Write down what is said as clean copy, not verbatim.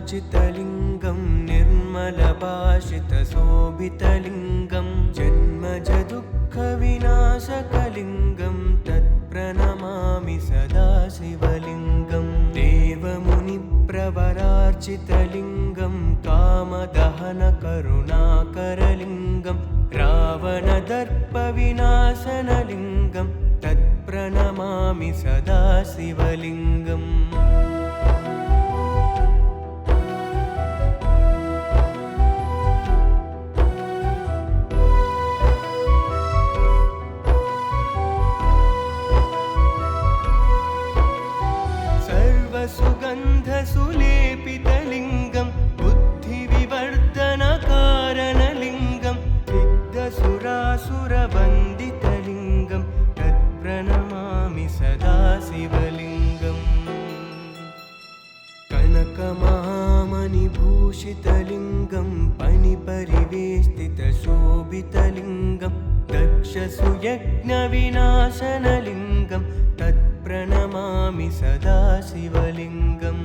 निर्मलभाषितलिङ्गं निर्मलभाषितशोभितलिङ्गं जन्मजदुःखविनाशकलिङ्गं तत्प्रणमामि सदा शिवलिङ्गं देवमुनिप्रवरार्चितलिङ्गं कामदहनकरुणाकरलिङ्गं रावणदर्पविनाशनलिङ्गं तत्प्रणमामि सदा शिवलिङ्गम् सर्वसुगन्धसुलेपितलिङ्गं बुद्धिविवर्धनकारणलिङ्गं सिद्धसुरासुरवन्दितलिङ्गं तत्प्रणमामि सदा शिवलिङ्गम् कनकमहामणिभूषितलिङ्गं फणिपरिवेष्टितशोभितलिङ्गं दक्षसुयज्ञविनाशनलिङ्गं तत्प्रणमामि सदा शिवलिङ्गम्